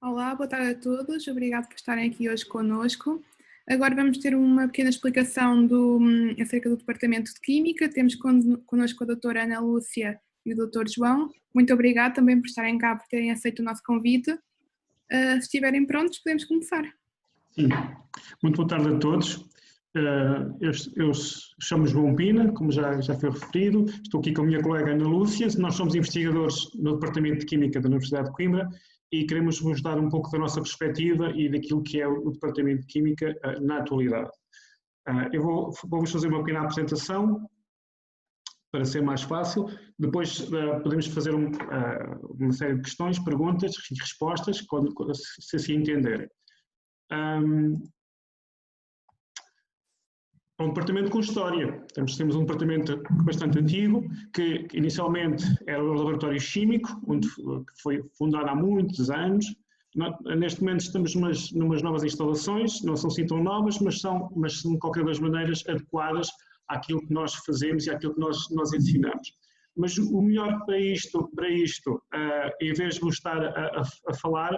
Olá, boa tarde a todos. Obrigado por estarem aqui hoje conosco. Agora vamos ter uma pequena explicação acerca do Departamento de Química. Temos connosco a doutora Ana Lúcia e o doutor João. Muito obrigada também por estarem cá, por terem aceito o nosso convite. Se estiverem prontos, podemos começar. Sim, muito boa tarde a todos. Eu chamo-me João Pina, como já foi referido. Estou aqui com a minha colega Ana Lúcia. Nós somos investigadores no Departamento de Química da Universidade de Coimbra e queremos vos dar um pouco da nossa perspectiva e daquilo que é o Departamento de Química na atualidade. Eu vou-vos fazer uma pequena apresentação para ser mais fácil. Depois podemos fazer uma série de questões, perguntas e respostas, se assim entenderem. É um departamento com história. Temos um departamento bastante antigo, que inicialmente era um laboratório químico, que foi fundado há muitos anos. Neste momento estamos numas novas instalações, não são assim tão novas, mas são de qualquer das maneiras adequadas àquilo que nós fazemos e àquilo que nós ensinamos. Mas o melhor para isto, em vez de vos estar a falar,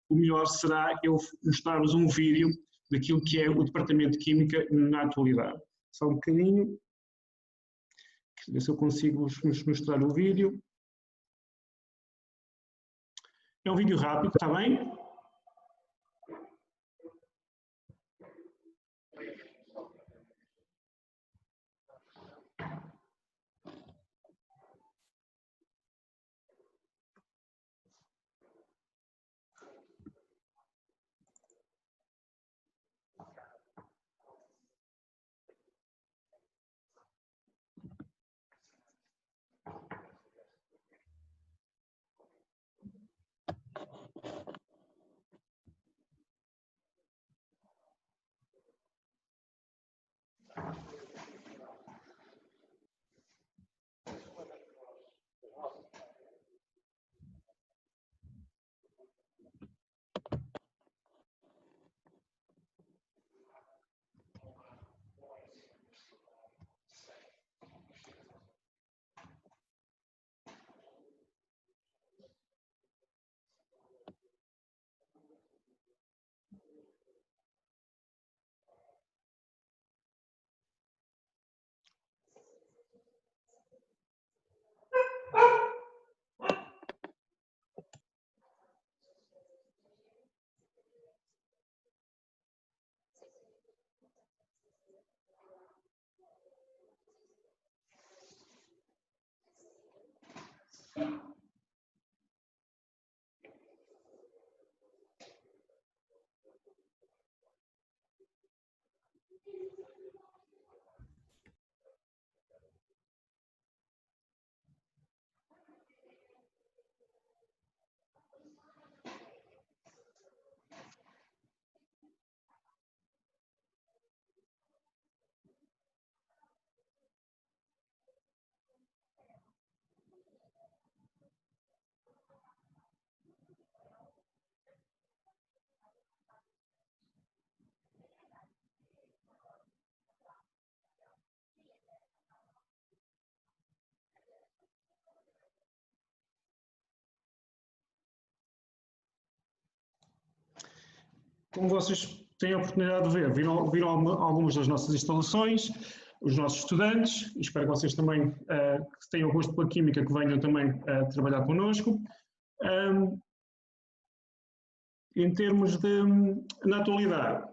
o melhor será eu mostrar-vos um vídeo daquilo que é o Departamento de Química na atualidade. Só um bocadinho. Ver se eu consigo vos mostrar o vídeo. É um vídeo rápido, está bem? Como vocês têm a oportunidade de ver, viram algumas das nossas instalações, os nossos estudantes, e espero que vocês também que tenham gosto pela química, que venham também trabalhar connosco. Em termos na atualidade,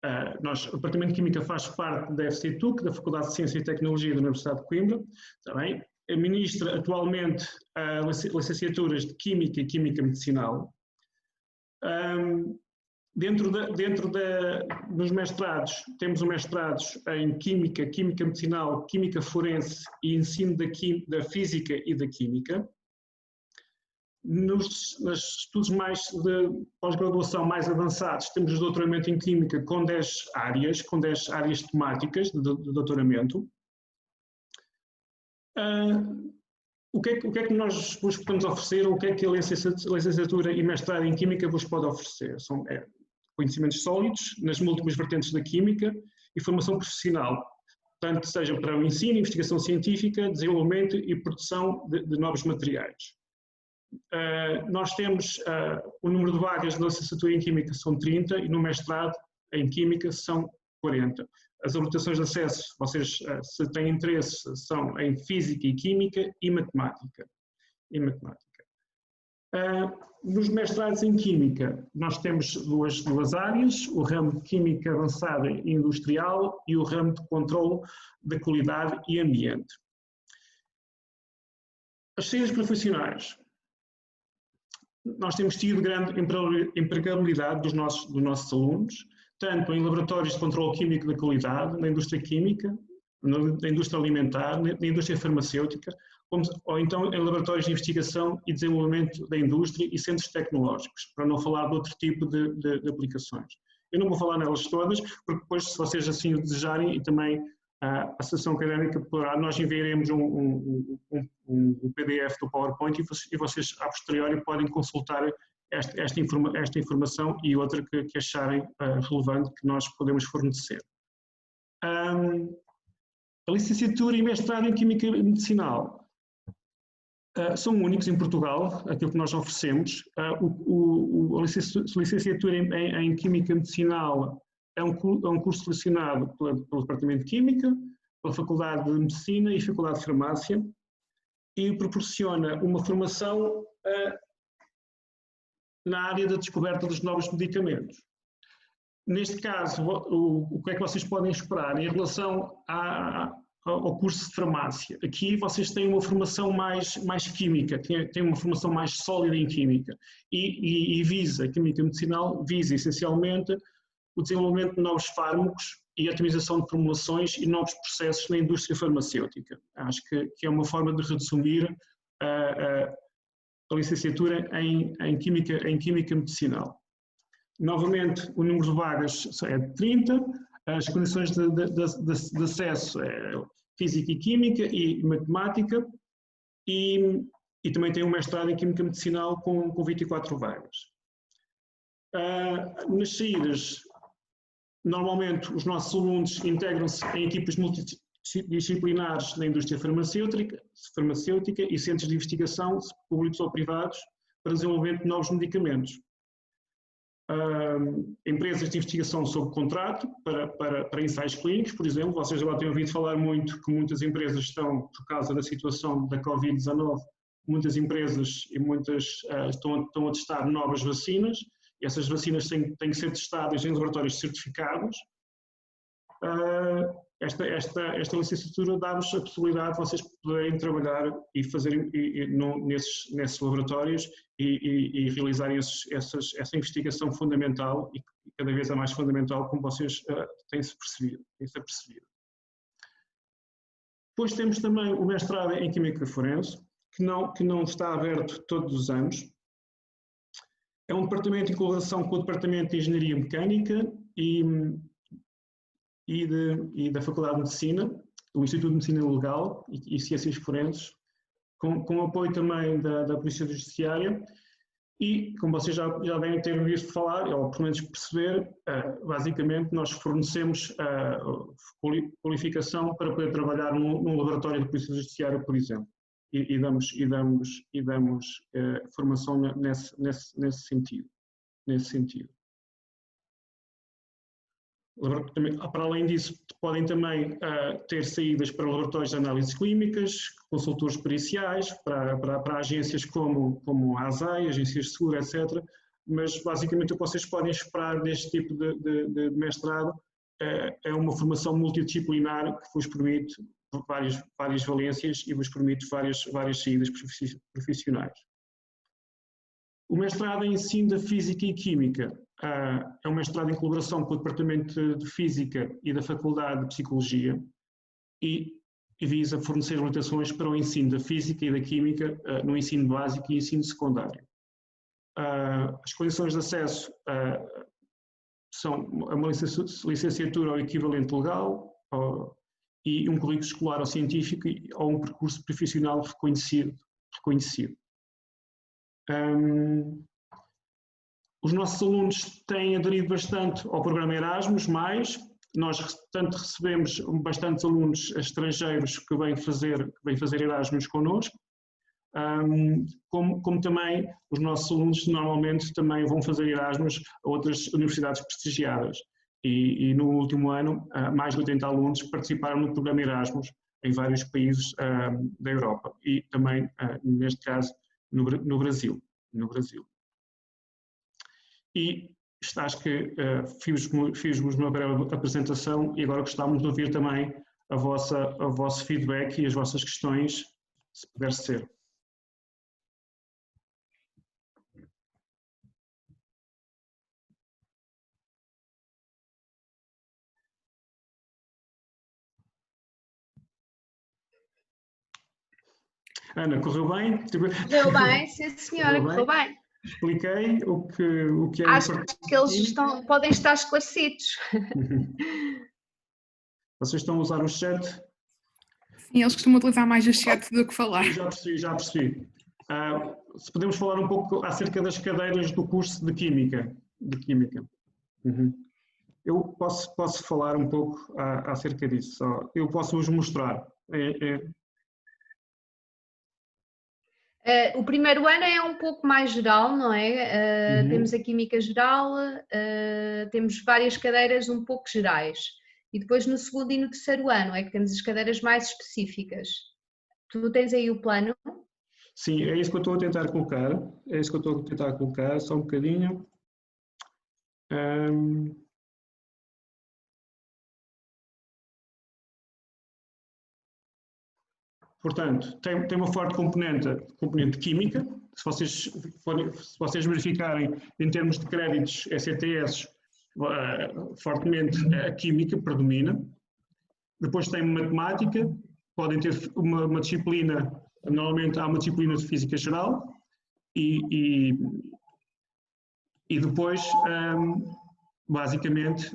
o Departamento de Química faz parte da FCTUC, da Faculdade de Ciência e Tecnologia da Universidade de Coimbra, também. Ministra atualmente licenciaturas de Química e Química Medicinal. Dentro dos mestrados, temos mestrados em Química, Química Medicinal, Química Forense e Ensino da Física e da Química. Nos estudos de pós-graduação mais avançados, temos o doutoramento em Química com 10 áreas temáticas de doutoramento. O que é que nós vos podemos oferecer, ou o que é que a licenciatura e mestrado em Química vos pode oferecer? São conhecimentos sólidos nas múltiplas vertentes da Química e formação profissional, tanto seja para o ensino, investigação científica, desenvolvimento e produção de novos materiais. nós temos o número de vagas na licenciatura em Química são 30 e no mestrado em Química são 40. As habilitações de acesso, vocês, se têm interesse, são em Física e Química e Matemática. Nos mestrados em Química, nós temos duas áreas, o ramo de Química Avançada e Industrial e o ramo de Controle da Qualidade e Ambiente. As saídas profissionais. Nós temos tido grande empregabilidade dos nossos alunos, tanto em laboratórios de controle químico da qualidade, na indústria química, na indústria alimentar, na indústria farmacêutica, ou então em laboratórios de investigação e desenvolvimento da indústria e centros tecnológicos, para não falar de outro tipo de aplicações. Eu não vou falar nelas todas, porque depois, se vocês assim o desejarem, e também a Associação Académica poderá, nós enviaremos um PDF do PowerPoint e vocês, a posteriori, podem consultar esta informação e outra que acharem relevante que nós podemos fornecer. A licenciatura e mestrado em Química Medicinal são únicos em Portugal, aquilo que nós oferecemos. A licenciatura em Química Medicinal é um curso selecionado pelo Departamento de Química, pela Faculdade de Medicina e Faculdade de Farmácia e proporciona uma formação na área da descoberta dos novos medicamentos. Neste caso, o que é que vocês podem esperar em relação ao curso de farmácia? Aqui vocês têm uma formação mais química, têm uma formação mais sólida em química e visa, a química medicinal visa essencialmente o desenvolvimento de novos fármacos e a otimização de formulações e novos processos na indústria farmacêutica. Acho que é uma forma de resumir a licenciatura em Química Medicinal. Novamente, o número de vagas é de 30, as condições de acesso é Física e Química e Matemática e também tem um mestrado em Química Medicinal com 24 vagas. Nas saídas, normalmente os nossos alunos integram-se em equipas multidisciplinares na indústria farmacêutica e centros de investigação, públicos ou privados, para desenvolvimento de novos medicamentos. Empresas de investigação sob contrato para ensaios clínicos, por exemplo, vocês já têm ouvido falar muito que muitas empresas estão, por causa da situação da Covid-19, muitas empresas e muitas estão a testar novas vacinas, e essas vacinas têm que ser testadas em laboratórios certificados. Esta licenciatura dá-vos a possibilidade de vocês poderem trabalhar e fazer nesses laboratórios e realizarem essa investigação fundamental e cada vez é mais fundamental, como vocês têm-se percebido. Depois temos também o mestrado em Química Forense, que não está aberto todos os anos. É um departamento em colaboração com o Departamento de Engenharia Mecânica e da Faculdade de Medicina, do Instituto de Medicina Legal e Ciências Forenses, com apoio também da Polícia Judiciária e, como vocês já devem ter visto falar, ou pelo menos perceber, basicamente nós fornecemos qualificação para poder trabalhar num laboratório da Polícia Judiciária, por exemplo, e damos formação nesse sentido. Para além disso, podem também ter saídas para laboratórios de análises clínicas, consultores periciais, para agências como a ASAI, agências de seguro, etc. Mas, basicamente, o que vocês podem esperar deste tipo de mestrado é uma formação multidisciplinar que vos permite várias valências e vos permite várias saídas profissionais. O mestrado em Ensino da Física e Química é um mestrado em colaboração com o Departamento de Física e da Faculdade de Psicologia e visa fornecer orientações para o ensino da Física e da Química no ensino básico e ensino secundário. As condições de acesso são uma licenciatura ou equivalente legal e um currículo escolar ou científico ou um percurso profissional reconhecido. Os nossos alunos têm aderido bastante ao programa Erasmus+, nós tanto recebemos bastantes alunos estrangeiros que vêm fazer Erasmus connosco, como também os nossos alunos normalmente também vão fazer Erasmus a outras universidades prestigiadas. E no último ano, mais de 80 alunos participaram no programa Erasmus em vários países da Europa e também, neste caso, no Brasil. E acho que fiz-vos uma breve apresentação e agora gostávamos de ouvir também o vosso feedback e as vossas questões, se puder ser. Ana, correu bem? Correu bem, sim senhora, correu bem. Expliquei o que é Acho que eles podem estar esclarecidos. Vocês estão a usar o chat? Sim, eles costumam utilizar mais o chat do que falar. Já percebi. Se podemos falar um pouco acerca das cadeiras do curso de Química. Eu posso falar um pouco acerca disso. Eu posso vos mostrar. O primeiro ano é um pouco mais geral, não é? Temos a Química Geral, temos várias cadeiras um pouco gerais. E depois no segundo e no terceiro ano é que temos as cadeiras mais específicas. Tu tens aí o plano? Sim, é isso que eu estou a tentar colocar. Só um bocadinho. Portanto, tem uma forte componente química. Se vocês verificarem em termos de créditos ECTS, fortemente a química predomina. Depois tem matemática, podem ter uma disciplina, normalmente há uma disciplina de física geral e depois, basicamente,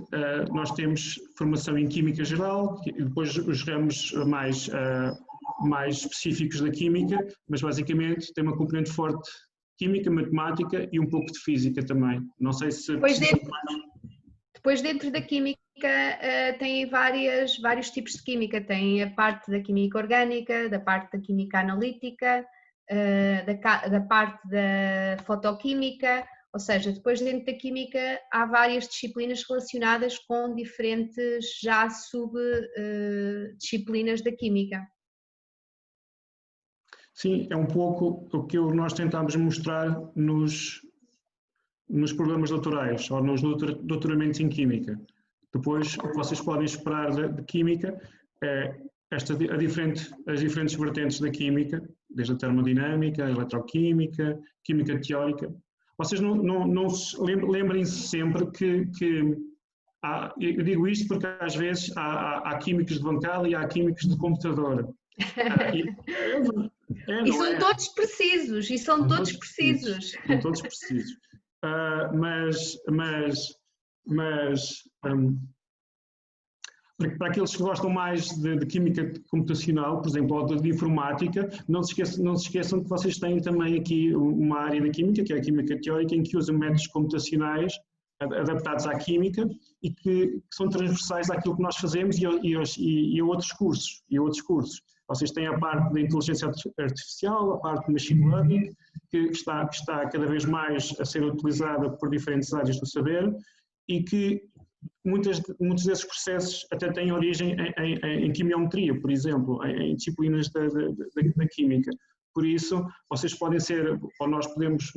nós temos formação em química geral e depois os ramos mais específicos da química, mas basicamente tem uma componente forte química, matemática e um pouco de física também. Não sei se... Depois dentro da química tem vários tipos de química, tem a parte da química orgânica, da parte da química analítica, da parte da fotoquímica, ou seja, depois dentro da química há várias disciplinas relacionadas com diferentes já subdisciplinas da química. Sim, é um pouco o que nós tentámos mostrar nos programas doutorais ou nos doutoramentos em Química. Depois, o que vocês podem esperar de Química é as diferentes vertentes da Química, desde a termodinâmica, a eletroquímica, Química teórica. Vocês lembrem-se sempre que eu digo isto porque às vezes há químicos de bancada e há químicos de computador. E são todos precisos, São todos precisos. Para aqueles que gostam mais de química computacional, por exemplo, ou de informática, não se esqueçam que vocês têm também aqui uma área da química, que é a química teórica, em que usam métodos computacionais adaptados à química e que são transversais àquilo que nós fazemos e a outros cursos. Vocês têm a parte da inteligência artificial, a parte do machine learning, que está cada vez mais a ser utilizada por diferentes áreas do saber e que muitos desses processos até têm origem em quimiometria, por exemplo, em disciplinas da química. Por isso, vocês podem ou nós podemos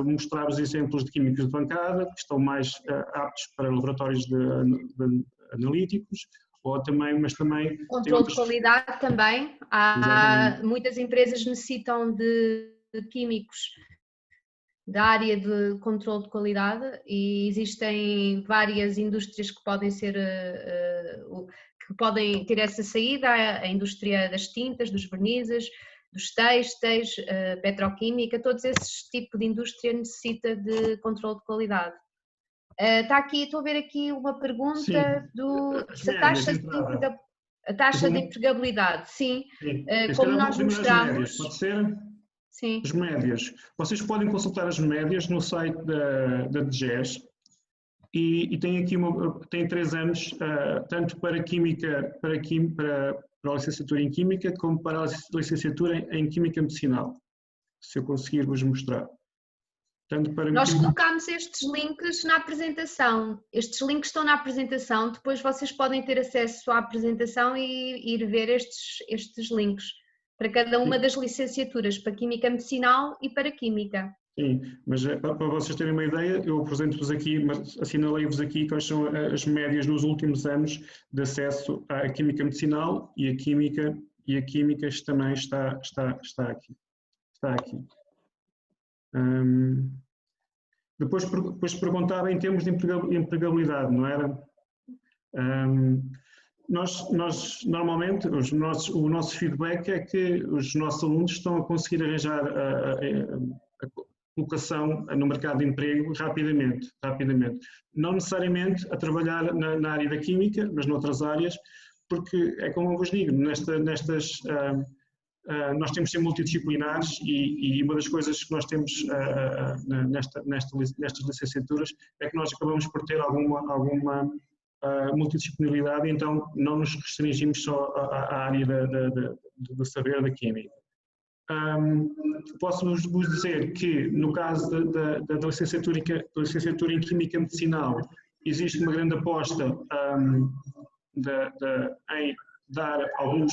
mostrar os exemplos de químicos de bancada, que estão mais aptos para laboratórios analíticos, mas também... Controle de qualidade também. Muitas empresas necessitam de químicos da área de controle de qualidade e existem várias indústrias que podem ter essa saída, a indústria das tintas, dos vernizes, dos têxteis, petroquímica, todos esses tipos de indústria necessita de controle de qualidade. Estou a ver aqui uma pergunta se a taxa de empregabilidade, sim, como nós mostramos. Pode ser? Sim. As médias. Vocês podem consultar as médias no site da DGES e tem 3 anos, tanto para Química, para a licenciatura em Química, como para a licenciatura em Química Medicinal. se eu conseguir vos mostrar. Tanto para Nós colocámos estes links na apresentação. Estes links estão na apresentação, depois vocês podem ter acesso à apresentação e ir ver estes links para cada uma das licenciaturas, para Química Medicinal e para Química. Sim, mas para vocês terem uma ideia, eu apresento-vos aqui, mas assinalei-vos aqui quais são as médias nos últimos anos de acesso à Química Medicinal e a Química também está aqui. Está aqui. Depois perguntava em termos de empregabilidade, não era? Nós normalmente, o nosso feedback é que os nossos alunos estão a conseguir arranjar a colocação no mercado de emprego rapidamente. Não necessariamente a trabalhar na área da química, mas noutras áreas, porque é como eu vos digo, nós temos de ser multidisciplinares e uma das coisas que nós temos nestas licenciaturas é que nós acabamos por ter alguma multidisciplinaridade, então não nos restringimos só à área do saber da química. Posso-vos dizer que, no caso da licenciatura em Química Medicinal, existe uma grande aposta em dar alguns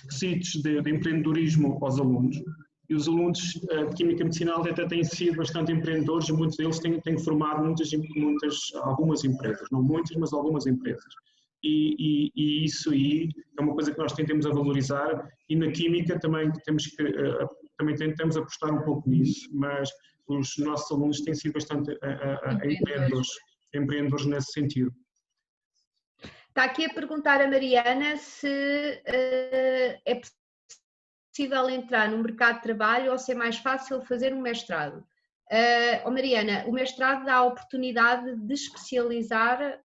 requisitos de empreendedorismo aos alunos. E os alunos de Química Medicinal até têm sido bastante empreendedores e muitos deles têm formado algumas empresas, não muitas, mas algumas empresas. E isso aí é uma coisa que nós tentamos a valorizar, e na Química também tentamos apostar um pouco nisso, mas os nossos alunos têm sido bastante empreendedores nesse sentido. Está aqui a perguntar a Mariana se é possível entrar no mercado de trabalho ou se é mais fácil fazer um mestrado. Mariana, o mestrado dá a oportunidade de especializar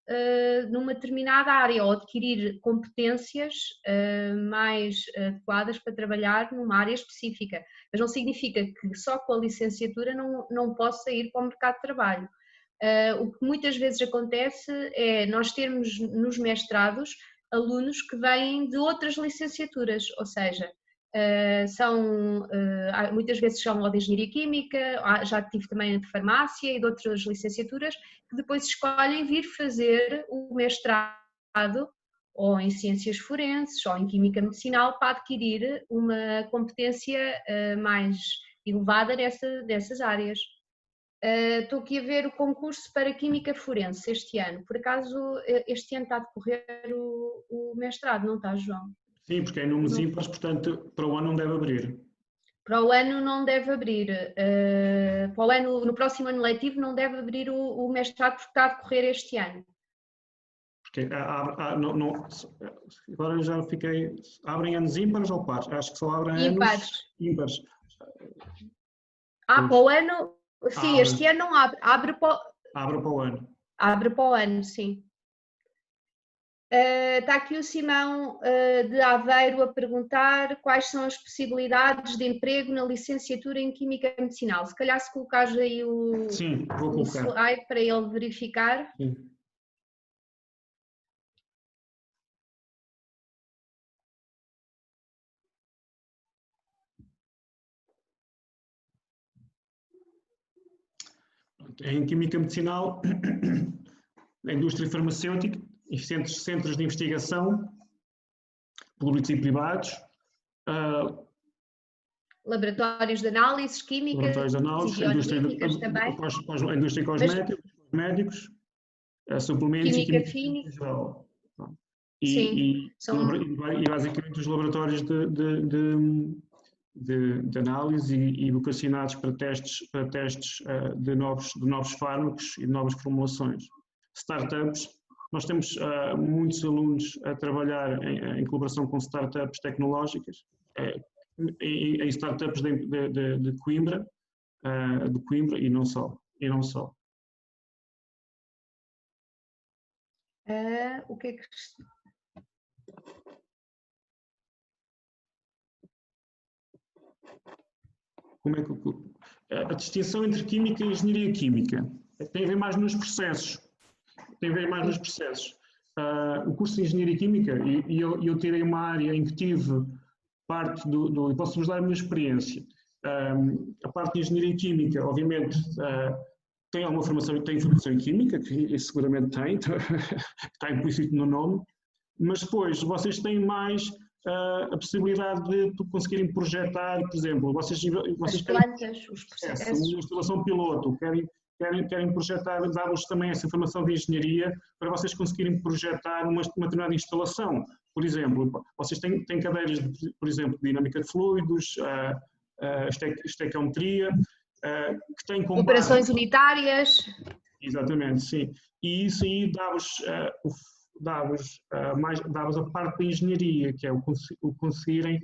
numa determinada área ou adquirir competências mais adequadas para trabalhar numa área específica, mas não significa que só com a licenciatura não possa ir para o mercado de trabalho. O que muitas vezes acontece é nós termos nos mestrados alunos que vêm de outras licenciaturas, ou seja, muitas vezes são ou de Engenharia Química, já tive também de Farmácia e de outras licenciaturas, que depois escolhem vir fazer o mestrado ou em Ciências Forenses ou em Química Medicinal para adquirir uma competência mais elevada dessas áreas. Estou aqui a ver o concurso para Química Forense este ano. Por acaso, este ano está a decorrer o mestrado, não está, João? Sim, porque é números ímpares, portanto, para o ano não deve abrir. Para o ano não deve abrir. Para o ano, no próximo ano letivo não deve abrir o mestrado porque está a decorrer este ano. Porque agora já fiquei... Abrem anos ímpares ou pares? Acho que só abrem anos ímpares. Para o ano... Sim, este ano não abre. Abre para o ano. Abre para o ano, sim. Está aqui o Simão de Aveiro a perguntar quais são as possibilidades de emprego na licenciatura em Química Medicinal. Se calhar se colocares aí o slide para ele verificar. Sim. Em Química Medicinal, a indústria farmacêutica e centros de investigação, públicos e privados, laboratórios de análises químicas, a indústria cosmética, médicos, suplementos química e química geral. E basicamente os laboratórios de análise e vocacionados para testes de novos fármacos e de novas formulações. Startups, nós temos muitos alunos a trabalhar em colaboração com startups tecnológicas, em startups de Coimbra, e não só. O que é que... A distinção entre química e engenharia química tem a ver mais nos processos. O curso de engenharia química, e eu tirei uma área em que tive parte posso-vos dar a minha experiência. A parte de engenharia química, obviamente, tem alguma formação, tem formação em química, que seguramente tem, está implícito no nome, mas depois vocês têm mais a possibilidade de conseguirem projetar, por exemplo, vocês as plantas, os processos. Uma instalação piloto, querem projetar, dar-vos também essa informação de engenharia para vocês conseguirem projetar uma determinada instalação. Por exemplo, vocês têm cadeiras, por exemplo, de dinâmica de fluidos, estequiometria, que têm como operações unitárias. Exatamente, sim. E isso aí dá-vos a parte da engenharia, que é o conseguirem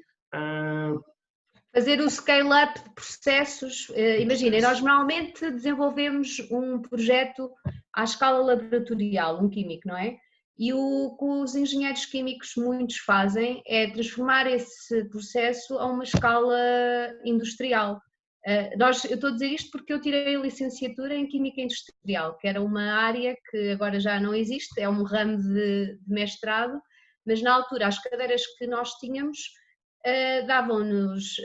fazer o scale-up de processos. Imaginem, nós normalmente desenvolvemos um projeto à escala laboratorial, um químico, não é? E o que os engenheiros químicos muitos fazem é transformar esse processo a uma escala industrial. Eu estou a dizer isto porque eu tirei a licenciatura em Química Industrial, que era uma área que agora já não existe, é um ramo de mestrado, mas na altura as cadeiras que nós tínhamos davam-nos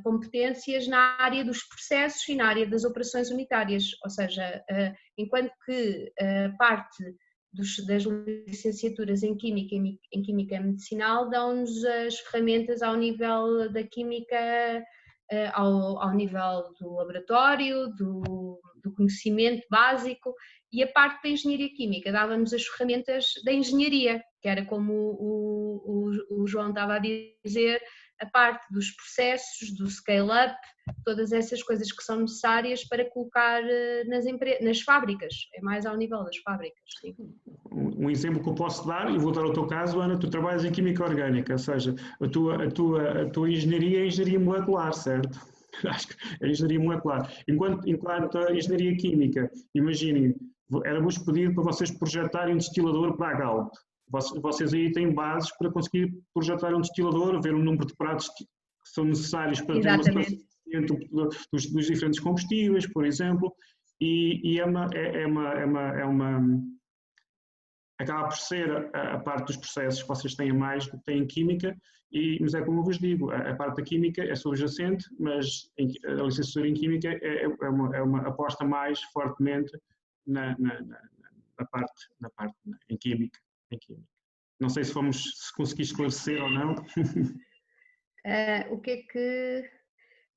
competências na área dos processos e na área das operações unitárias, ou seja, enquanto que parte das licenciaturas em Química Medicinal dão-nos as ferramentas ao nível da Química, ao nível do laboratório, do conhecimento básico, e a parte da Engenharia Química dava-nos as ferramentas da engenharia, que era como o João estava a dizer, a parte dos processos, do scale-up, todas essas coisas que são necessárias para colocar nas fábricas, é mais ao nível das fábricas. Sim. Um exemplo que eu posso dar, e vou dar o teu caso, Ana, tu trabalhas em Química Orgânica, ou seja, a tua engenharia é engenharia molecular, certo? Acho que é engenharia molecular. Enquanto a engenharia química, imaginem, era-vos pedido para vocês projetarem um destilador para a Galp. Vocês aí têm bases para conseguir projetar um destilador, ver o número de pratos que são necessários para ter uma separação dos diferentes combustíveis, por exemplo, e acaba por ser a parte dos processos que vocês têm mais do que têm em química, mas é como eu vos digo, a parte da química é subjacente, mas a licenciatura em química é uma aposta mais fortemente na parte em química. Não sei se consegui esclarecer ou não. O que é que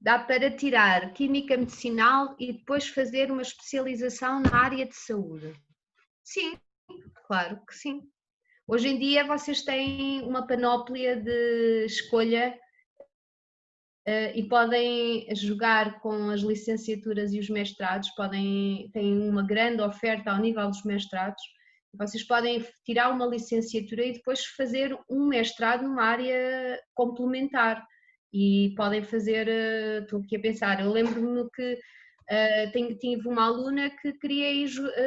dá para tirar Química Medicinal e depois fazer uma especialização na área de saúde? Sim, claro que sim. Hoje em dia vocês têm uma panóplia de escolha e podem jogar com as licenciaturas e os mestrados, têm uma grande oferta ao nível dos mestrados. Vocês podem tirar uma licenciatura e depois fazer um mestrado numa área complementar e podem fazer, estou aqui a pensar, eu lembro-me que tive uma aluna que queria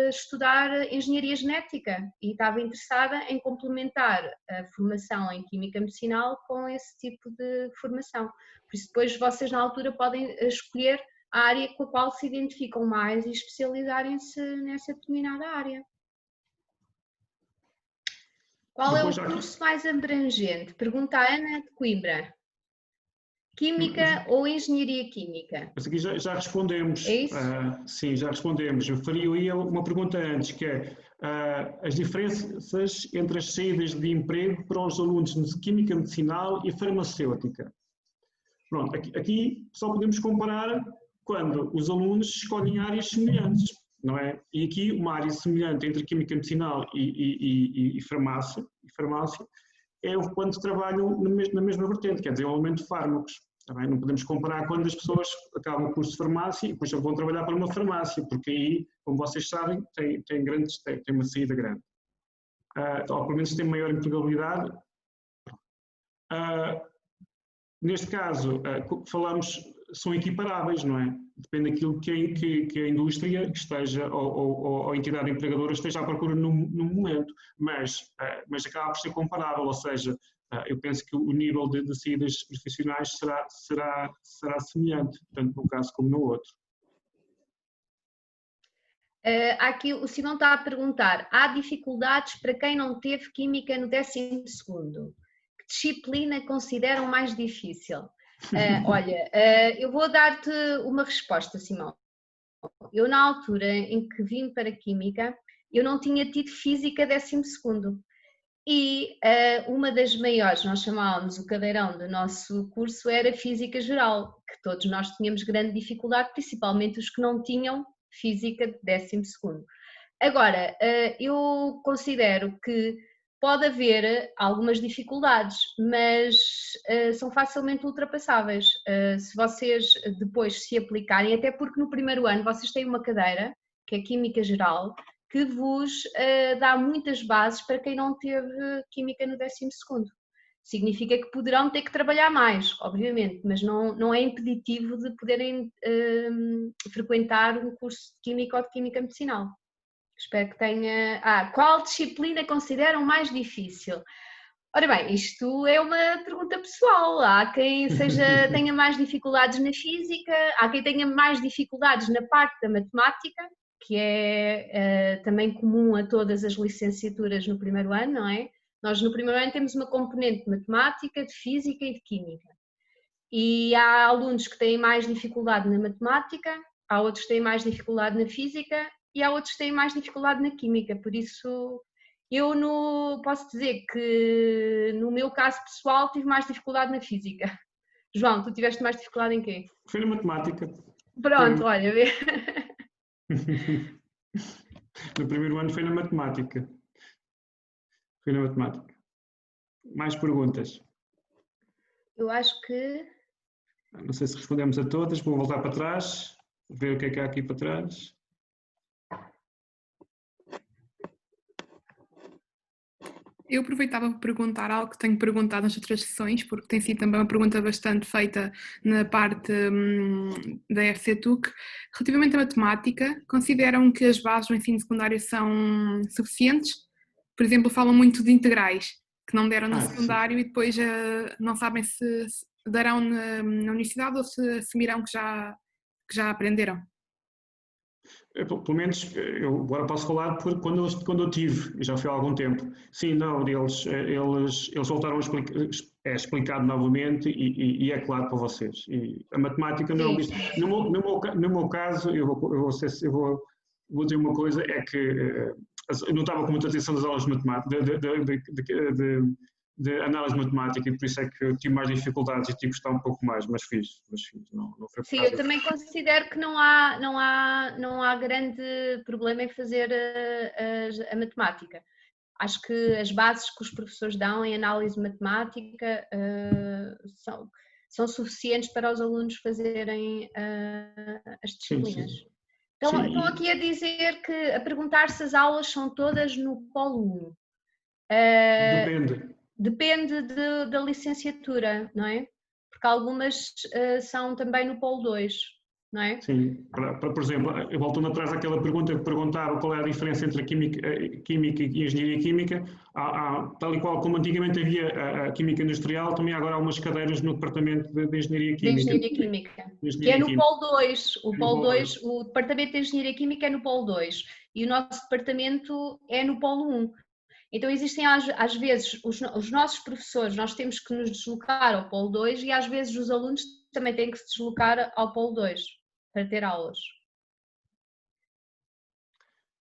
estudar engenharia genética e estava interessada em complementar a formação em química medicinal com esse tipo de formação. Por isso depois vocês na altura podem escolher a área com a qual se identificam mais e especializarem-se nessa determinada área. Qual é o curso mais abrangente? Pergunta a Ana de Coimbra. Química ou Engenharia Química? Mas aqui já respondemos. É isso? Sim, já respondemos. Eu faria aí uma pergunta antes, que é as diferenças entre as saídas de emprego para os alunos de Química Medicinal e Farmacêutica. Pronto, aqui só podemos comparar quando os alunos escolhem áreas semelhantes, não é? E aqui uma área semelhante entre Química Medicinal e farmácia é quando trabalham na mesma vertente, quer dizer, o desenvolvimento de fármacos. Também não podemos comparar quando as pessoas acabam o curso de farmácia e depois vão trabalhar para uma farmácia, porque aí, como vocês sabem, tem uma saída grande. Ou pelo menos tem maior empregabilidade. Neste caso, são equiparáveis, não é? Depende daquilo que a indústria esteja ou a entidade empregadora esteja à procura no momento, mas acaba por ser comparável, ou seja, eu penso que o nível de saídas profissionais será semelhante, tanto num caso como no outro. Aqui o Simão está a perguntar, há dificuldades para quem não teve Química no 12º? Que disciplina consideram mais difícil? Olha, eu vou dar-te uma resposta, Simão. Eu, na altura em que vim para Química, eu não tinha tido Física 12º. E uma das maiores, nós chamávamos o cadeirão do nosso curso, era Física Geral, que todos nós tínhamos grande dificuldade, principalmente os que não tinham Física 12º. Agora, eu considero que pode haver algumas dificuldades, mas são facilmente ultrapassáveis se vocês depois se aplicarem, até porque no primeiro ano vocês têm uma cadeira, que é Química Geral, que vos dá muitas bases para quem não teve Química no 12º. Significa que poderão ter que trabalhar mais, obviamente, mas não é impeditivo de poderem frequentar um curso de Química ou de Química Medicinal. Espero que tenha... qual disciplina consideram mais difícil? Ora bem, isto é uma pergunta pessoal. Há quem tenha mais dificuldades na física, há quem tenha mais dificuldades na parte da matemática, que é também comum a todas as licenciaturas no primeiro ano, não é? Nós no primeiro ano temos uma componente de matemática, de física e de química. E há alunos que têm mais dificuldade na matemática, há outros que têm mais dificuldade na física e há outros que têm mais dificuldade na química. Por isso, eu posso dizer que no meu caso pessoal tive mais dificuldade na física. João, tu tiveste mais dificuldade em quê? Foi na matemática. Pronto, olha, vê. No primeiro ano foi na matemática. Foi na matemática. Mais perguntas? Eu acho que... Não sei se respondemos a todas, vou voltar para trás, ver o que é que há aqui para trás. Eu aproveitava para perguntar algo que tenho perguntado nas outras sessões, porque tem sido também uma pergunta bastante feita na parte da FCTUC. Relativamente à matemática, consideram que as bases do ensino secundário são suficientes? Por exemplo, falam muito de integrais, que não deram no secundário e depois não sabem se darão na universidade ou se assumirão que já aprenderam. Pelo menos, eu agora posso falar por quando eu tive, já foi há algum tempo. Sim, não, eles voltaram a explicar novamente e é claro para vocês. E a matemática não é visto. No meu caso, eu vou dizer uma coisa, é que eu não estava com muita atenção das aulas de matemática, de análise matemática, e por isso é que eu tive mais dificuldades e tive que estar um pouco mais, mas fiz, não foi. Sim, eu também considero que não há grande problema em fazer a matemática. Acho que as bases que os professores dão em análise matemática são suficientes para os alunos fazerem as disciplinas. Sim. Estão aqui a dizer a perguntar se as aulas são todas no Polo 1. Depende da licenciatura, não é? Porque algumas são também no Polo 2, não é? Sim, por exemplo, voltando atrás àquela pergunta que perguntava qual é a diferença entre a química e a engenharia química, tal e qual como antigamente havia a química industrial, também agora há umas cadeiras no departamento de engenharia química. Que é no Polo 2. O Polo 2, o departamento de engenharia química é no Polo 2 e o nosso departamento é no Polo 1. Então existem às vezes os nossos professores, nós temos que nos deslocar ao Polo 2 e às vezes os alunos também têm que se deslocar ao Polo 2 para ter aulas.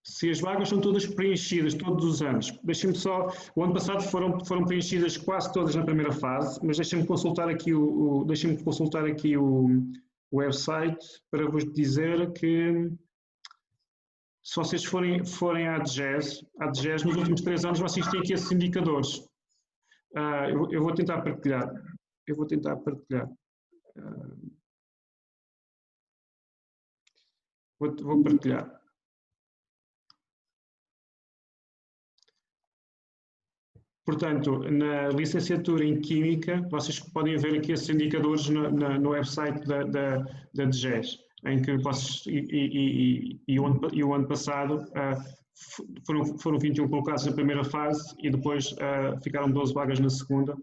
Se as vagas são todas preenchidas todos os anos, deixem-me só, o ano passado foram preenchidas quase todas na primeira fase, mas deixem-me consultar aqui o website para vos dizer que se vocês forem à DGES, nos últimos 3 anos vocês têm aqui esses indicadores. Eu vou tentar partilhar. Vou partilhar. Portanto, na licenciatura em Química, vocês podem ver aqui esses indicadores no website da DGES, em que vocês, o ano passado foram 21 colocados na primeira fase e depois ficaram 12 vagas na segunda.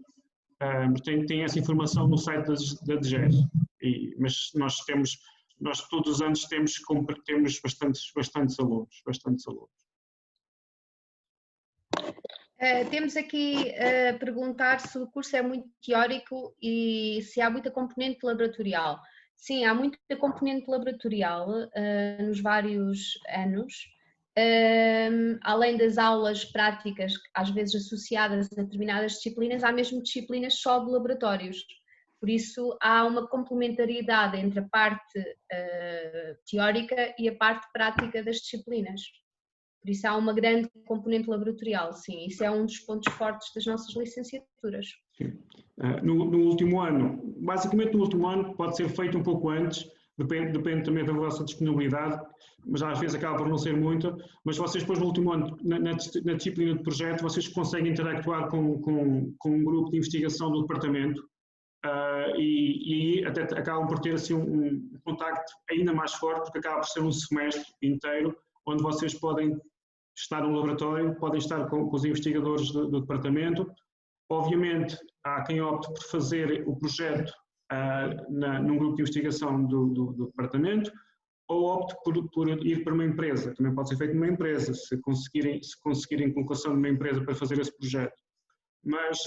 Tem essa informação no site da DGES, mas nós todos os anos temos bastantes alunos. Temos aqui a perguntar se o curso é muito teórico e se há muita componente laboratorial. Sim, há muita componente laboratorial nos vários anos, além das aulas práticas, às vezes associadas a determinadas disciplinas, há mesmo disciplinas só de laboratórios. Por isso, há uma complementariedade entre a parte teórica e a parte prática das disciplinas. Por isso há uma grande componente laboratorial, sim, isso é um dos pontos fortes das nossas licenciaturas. Sim. No último ano, basicamente no último ano, pode ser feito um pouco antes, depende também da vossa disponibilidade, mas às vezes acaba por não ser muito, mas vocês depois no último ano, na disciplina de projeto, vocês conseguem interactuar com um grupo de investigação do departamento e até acabam por ter assim um contacto ainda mais forte, porque acaba por ser um semestre inteiro, onde vocês podem estar no laboratório, podem estar com os investigadores do departamento. Obviamente, há quem opte por fazer o projeto num grupo de investigação do departamento, ou opte por ir para uma empresa. Também pode ser feito numa empresa, se conseguirem colocação numa empresa para fazer esse projeto. Mas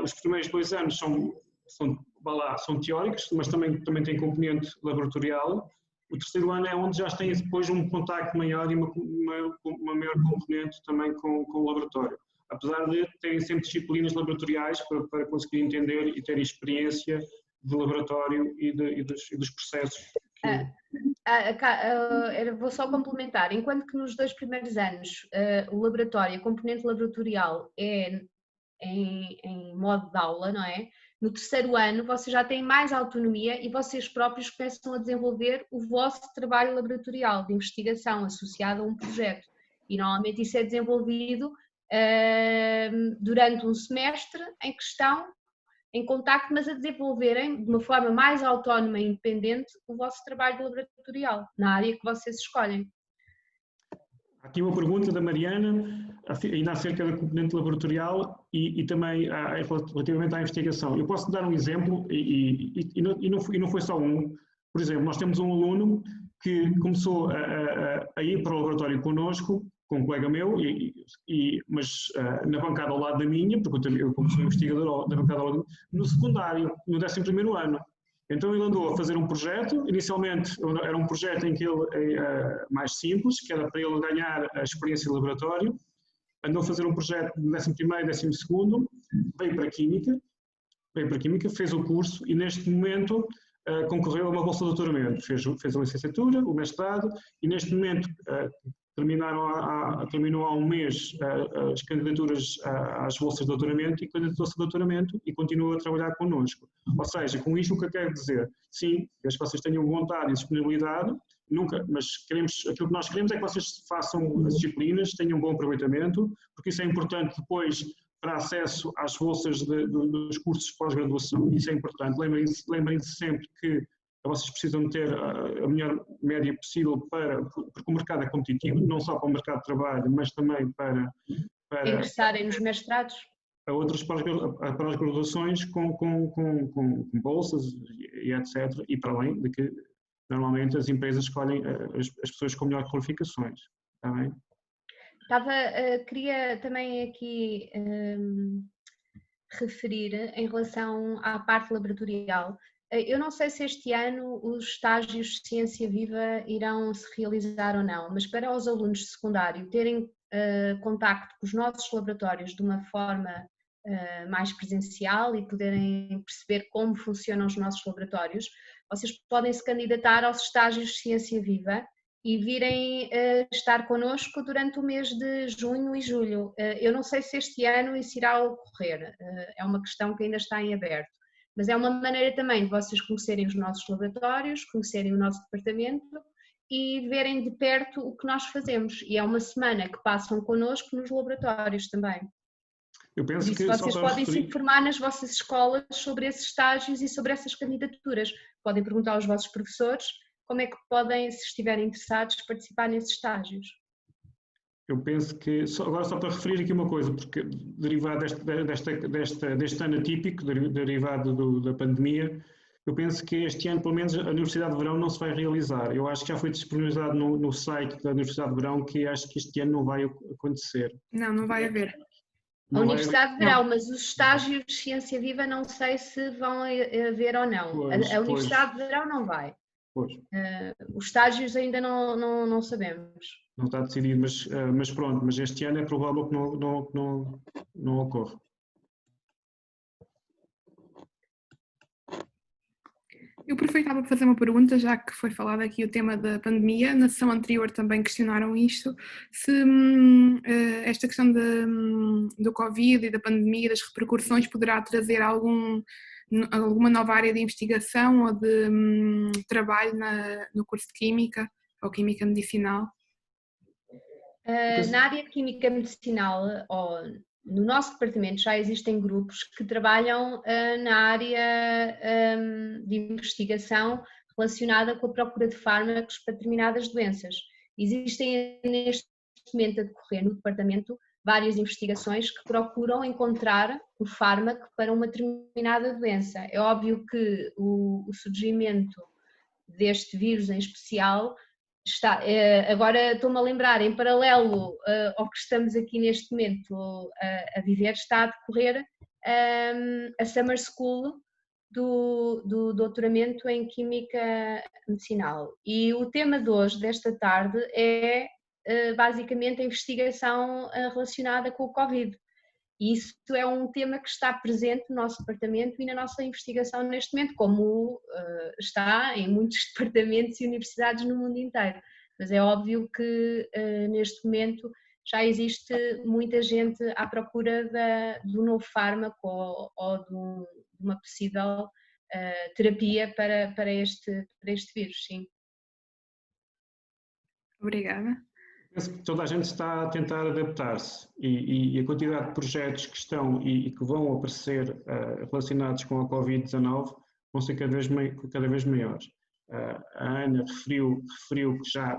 os primeiros 2 anos são teóricos, mas também têm componente laboratorial. O terceiro ano é onde já têm depois um contacto maior e uma maior componente também com o laboratório. Apesar de terem sempre disciplinas laboratoriais para conseguir entender e ter experiência de laboratório e dos processos. Vou só complementar. Enquanto que nos 2 primeiros anos o laboratório, a componente laboratorial é em modo de aula, não é? No terceiro ano vocês já têm mais autonomia e vocês próprios começam a desenvolver o vosso trabalho laboratorial de investigação associado a um projeto. E normalmente isso é desenvolvido durante um semestre em que estão em contacto, mas a desenvolverem de uma forma mais autónoma e independente o vosso trabalho laboratorial, na área que vocês escolhem. Aqui uma pergunta da Mariana, ainda acerca da componente laboratorial e também relativamente à investigação. Eu posso dar um exemplo, e não foi só um. Por exemplo, nós temos um aluno que começou a ir para o laboratório connosco, com um colega meu, mas na bancada ao lado da minha, porque eu como sou investigador, na bancada ao lado, no secundário, no 11º ano. Então ele andou a fazer um projeto, inicialmente era um projeto em que ele, mais simples, que era para ele ganhar a experiência de laboratório, andou a fazer um projeto de 11º e 12º, veio para a Química, fez o curso e neste momento concorreu a uma bolsa de doutoramento, fez a licenciatura, o mestrado e neste momento terminou há um mês as candidaturas às bolsas de doutoramento e candidatou-se a doutoramento e continua a trabalhar connosco. Ou seja, com isto o que eu quero dizer? Sim, desde que vocês tenham vontade e disponibilidade, mas aquilo que nós queremos é que vocês façam as disciplinas, tenham um bom aproveitamento, porque isso é importante depois para acesso às bolsas dos cursos de pós-graduação. Isso é importante. Lembrem-se sempre que vocês precisam ter a melhor média possível porque o mercado é competitivo, não só para o mercado de trabalho, mas também para ingressarem nos mestrados. A outras pós-graduações com bolsas e etc. E para além de que normalmente as empresas escolhem as pessoas com melhores qualificações. Está bem? Queria também aqui referir em relação à parte laboratorial. Eu não sei se este ano os estágios de Ciência Viva irão se realizar ou não, mas para os alunos de secundário terem contacto com os nossos laboratórios de uma forma mais presencial e poderem perceber como funcionam os nossos laboratórios, vocês podem se candidatar aos estágios de Ciência Viva e virem estar connosco durante o mês de junho e julho. Eu não sei se este ano isso irá ocorrer, é uma questão que ainda está em aberto. Mas é uma maneira também de vocês conhecerem os nossos laboratórios, conhecerem o nosso departamento e verem de perto o que nós fazemos. E é uma semana que passam connosco nos laboratórios também. Eu penso Por isso, vocês podem se informar nas vossas escolas sobre esses estágios e sobre essas candidaturas. Podem perguntar aos vossos professores como é que podem, se estiverem interessados, participar nesses estágios. Eu penso que, agora só para referir aqui uma coisa, porque derivado deste ano atípico, derivado da pandemia, eu penso que este ano, pelo menos, a Universidade de Verão não se vai realizar. Eu acho que já foi disponibilizado no site da Universidade de Verão que acho que este ano não vai acontecer. Não vai haver. A Universidade de Verão, mas os estágios de Ciência Viva não sei se vão haver ou não. A Universidade de Verão não vai. Os estágios ainda não sabemos. Não está decidido, mas pronto, mas este ano é provável que não ocorra. Eu aproveitava para fazer uma pergunta, já que foi falado aqui o tema da pandemia. Na sessão anterior também questionaram isto, se esta questão do Covid e da pandemia, das repercussões, poderá trazer alguma nova área de investigação ou de trabalho no curso de Química ou Química Medicinal? Na área de Química Medicinal, no nosso departamento já existem grupos que trabalham na área de investigação relacionada com a procura de fármacos para determinadas doenças. Existem neste momento a decorrer no departamento várias investigações que procuram encontrar o fármaco para uma determinada doença. É óbvio que o surgimento deste vírus em especial agora estou-me a lembrar, em paralelo ao que estamos aqui neste momento a viver, está a decorrer a Summer School do doutoramento em Química Medicinal. E o tema de hoje, desta tarde, é basicamente a investigação relacionada com o Covid. E isso é um tema que está presente no nosso departamento e na nossa investigação neste momento, como está em muitos departamentos e universidades no mundo inteiro. Mas é óbvio que neste momento já existe muita gente à procura do novo fármaco ou de uma possível terapia para este vírus, sim. Obrigada. Penso que toda a gente está a tentar adaptar-se e a quantidade de projetos que estão e que vão aparecer relacionados com a Covid-19 vão ser cada vez maiores. A Ana referiu que já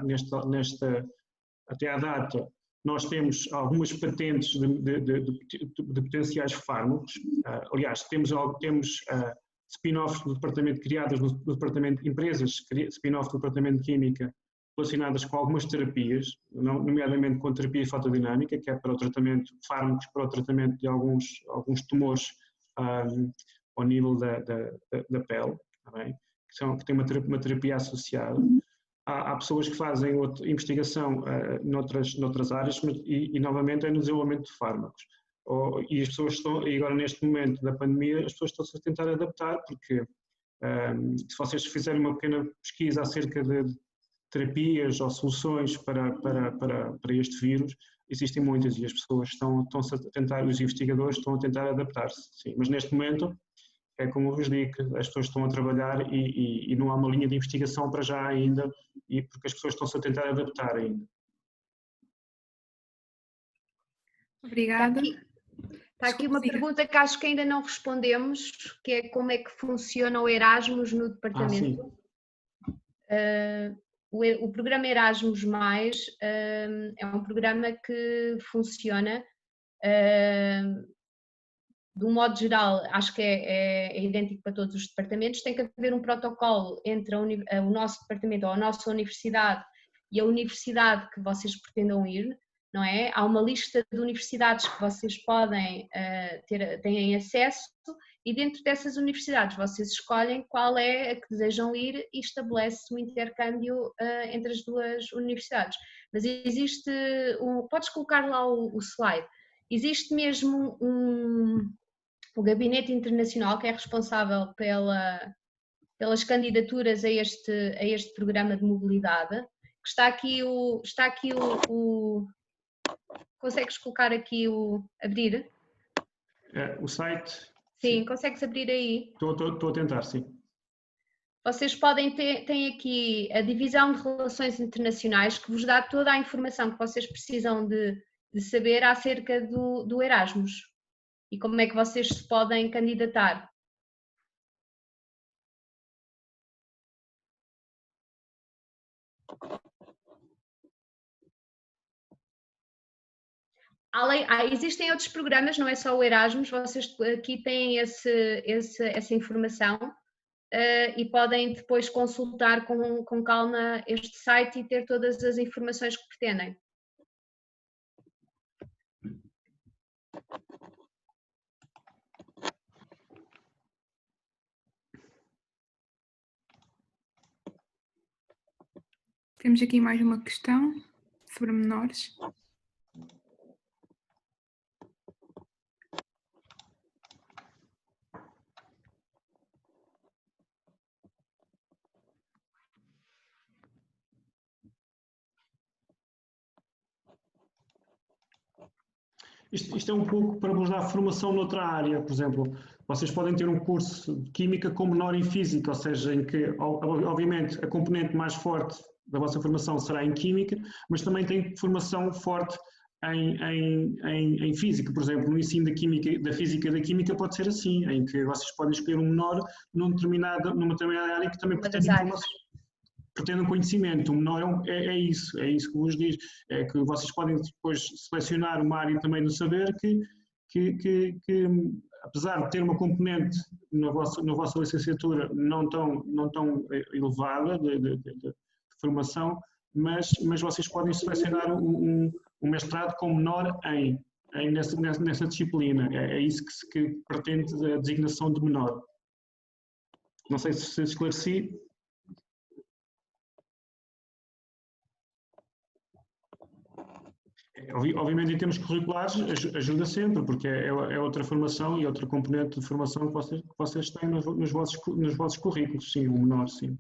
até à data nós temos algumas patentes de potenciais fármacos. Aliás, temos spin-offs do departamento criadas no departamento de empresas, spin-off do departamento de Química, relacionadas com algumas terapias, nomeadamente com a terapia fotodinâmica, que é para o tratamento, fármacos para o tratamento de alguns tumores ao nível da pele, tá bem? Que tem uma terapia associada. Há pessoas que fazem investigação noutras áreas e novamente é no desenvolvimento de fármacos. E as pessoas e agora neste momento da pandemia, as pessoas estão-se a tentar adaptar, porque se vocês fizerem uma pequena pesquisa acerca de terapias ou soluções para este vírus, existem muitas e as pessoas estão-se a tentar, os investigadores estão a tentar adaptar-se, sim. Mas neste momento, é como eu vos digo, as pessoas estão a trabalhar e não há uma linha de investigação para já ainda, porque as pessoas estão-se a tentar adaptar ainda. Obrigada. Está aqui uma pergunta que acho que ainda não respondemos, que é como é que funciona o Erasmus no departamento. O programa Erasmus+, é um programa que funciona, de um modo geral, acho que é idêntico para todos os departamentos. Tem que haver um protocolo entre o nosso departamento ou a nossa universidade e a universidade que vocês pretendam ir, não é? Há uma lista de universidades que vocês têm acesso e dentro dessas universidades vocês escolhem qual é a que desejam ir e estabelece um intercâmbio entre as duas universidades. Mas existe, podes colocar lá o slide, existe mesmo o Gabinete Internacional que é responsável pelas candidaturas a este programa de mobilidade, que está aqui consegues colocar aqui abrir? O site? Sim, consegues abrir aí? Estou a tentar, sim. Vocês têm aqui a divisão de relações internacionais que vos dá toda a informação que vocês precisam de saber acerca do Erasmus e como é que vocês se podem candidatar. Existem outros programas, não é só o Erasmus, vocês aqui têm essa informação e podem depois consultar com calma este site e ter todas as informações que pretendem. Temos aqui mais uma questão sobre menores. Isto é um pouco para vos dar formação noutra área, por exemplo, vocês podem ter um curso de Química com menor em Física, ou seja, em que, obviamente, a componente mais forte da vossa formação será em Química, mas também tem formação forte em Física. Por exemplo, no ensino da Física e da Química pode ser assim, em que vocês podem escolher um menor numa determinada área que também pretende informação. Pretendem conhecimento, o menor é isso que vos diz, é que vocês podem depois selecionar uma área também do saber que apesar de ter uma componente na vossa licenciatura não tão elevada de formação, mas vocês podem selecionar um mestrado com menor nessa disciplina, é isso que pretende a designação de menor. Não sei se esclareci. Obviamente, em termos curriculares, ajuda sempre, porque é outra formação e outra componente de formação que vocês têm nos vossos currículos, sim, o menor, sim.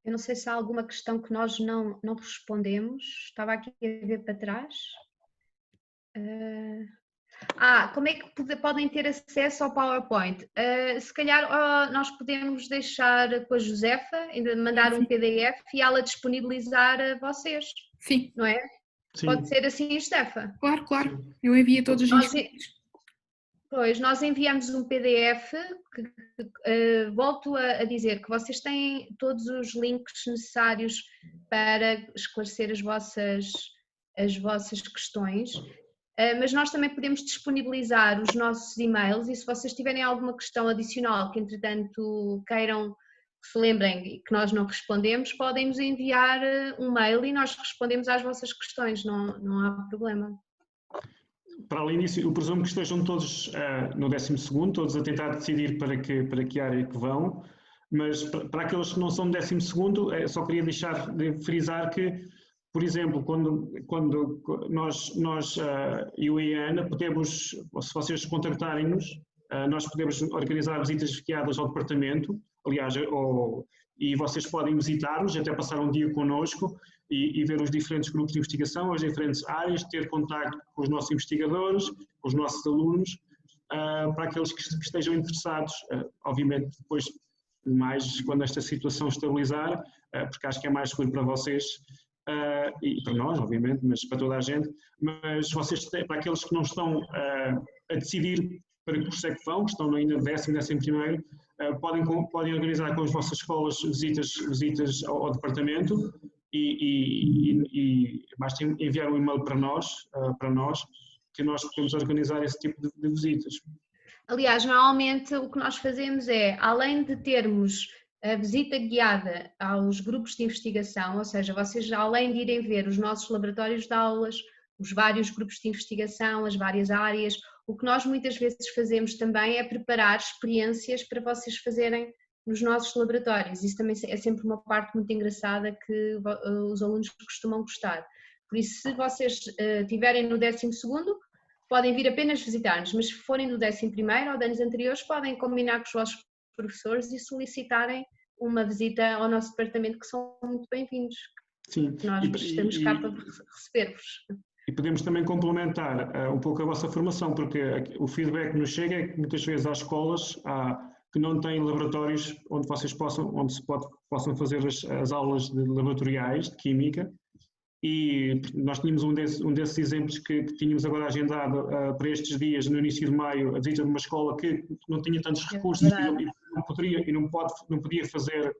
Eu não sei se há alguma questão que nós não respondemos, estava aqui a ver para trás. Como é que podem ter acesso ao PowerPoint? Se calhar nós podemos deixar com a Josefa, ainda mandar um PDF e ela disponibilizar a vocês. Sim. Não é? Sim. Pode ser assim, Josefa? Claro. Sim. Eu envio todos os inscritos. Pois, nós enviamos um PDF que volto a dizer que vocês têm todos os links necessários para esclarecer as vossas questões. Mas nós também podemos disponibilizar os nossos e-mails e se vocês tiverem alguma questão adicional que entretanto queiram que se lembrem e que nós não respondemos, podem nos enviar um mail e nós respondemos às vossas questões, não há problema. Para além disso, eu presumo que estejam todos no 12º, todos a tentar decidir para que área que vão, mas para aqueles que não são do 12º, só queria deixar de frisar que, por exemplo, quando nós eu e a Ana podemos, se vocês contactarem-nos, nós podemos organizar visitas guiadas ao departamento, aliás, e vocês podem visitar-nos, até passar um dia connosco e ver os diferentes grupos de investigação, as diferentes áreas, ter contacto com os nossos investigadores, com os nossos alunos, para aqueles que estejam interessados, obviamente depois, mais quando esta situação estabilizar, porque acho que é mais seguro para vocês, e para nós, obviamente, mas para toda a gente, mas vocês, para aqueles que não estão a decidir para que curso é que vão, que estão ainda no 11º, podem organizar com as vossas escolas visitas ao departamento e basta enviar um e-mail para nós, que nós podemos organizar esse tipo de visitas. Aliás, normalmente o que nós fazemos é, além de termos a visita guiada aos grupos de investigação, ou seja, vocês além de irem ver os nossos laboratórios de aulas, os vários grupos de investigação, as várias áreas, o que nós muitas vezes fazemos também é preparar experiências para vocês fazerem nos nossos laboratórios. Isso também é sempre uma parte muito engraçada que os alunos costumam gostar. Por isso, se vocês estiverem no 12º, podem vir apenas visitar-nos, mas se forem do 11º ou de anos anteriores, podem combinar com os vossos professores e solicitarem uma visita ao nosso departamento, que são muito bem-vindos. Sim. Nós estamos cá para receber-vos. E podemos também complementar um pouco a vossa formação, porque o feedback que nos chega é que muitas vezes há escolas que não têm laboratórios onde vocês possam fazer as aulas laboratoriais de Química, e nós tínhamos um desses exemplos que tínhamos agora agendado para estes dias, no início de maio, a visita de uma escola que não tinha tantos recursos e não podia fazer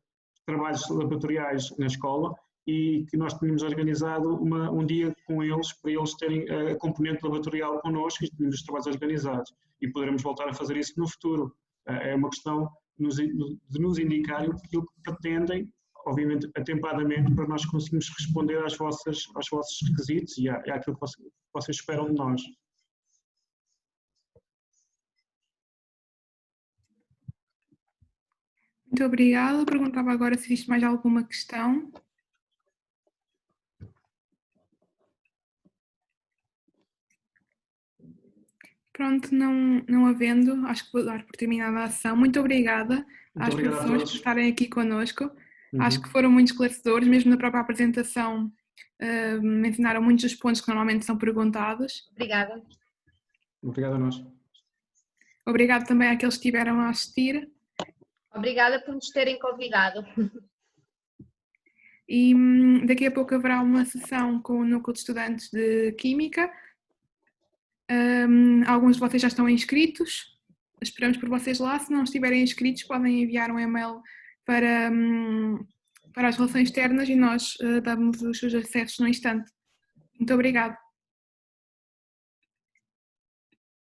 trabalhos laboratoriais na escola, e que nós tínhamos organizado um dia com eles, para eles terem a componente laboratorial connosco e tínhamos os trabalhos organizados. E poderemos voltar a fazer isso no futuro. É uma questão de nos indicar aquilo que pretendem, obviamente atempadamente, para nós conseguirmos responder aos vossos requisitos e àquilo que vocês esperam de nós. Muito obrigada. Perguntava agora se existe mais alguma questão. Pronto, não havendo, acho que vou dar por terminada a ação. Muito obrigada às professores por estarem aqui connosco. Acho que foram muito esclarecedores, mesmo na própria apresentação mencionaram muitos dos pontos que normalmente são perguntados. Obrigada. Obrigado a nós. Obrigado também àqueles que estiveram a assistir. Obrigada por nos terem convidado. E daqui a pouco haverá uma sessão com o Núcleo de Estudantes de Química. Alguns de vocês já estão inscritos. Esperamos por vocês lá. Se não estiverem inscritos, podem enviar um e-mail para as relações externas e nós damos os seus acessos no instante. Muito obrigada.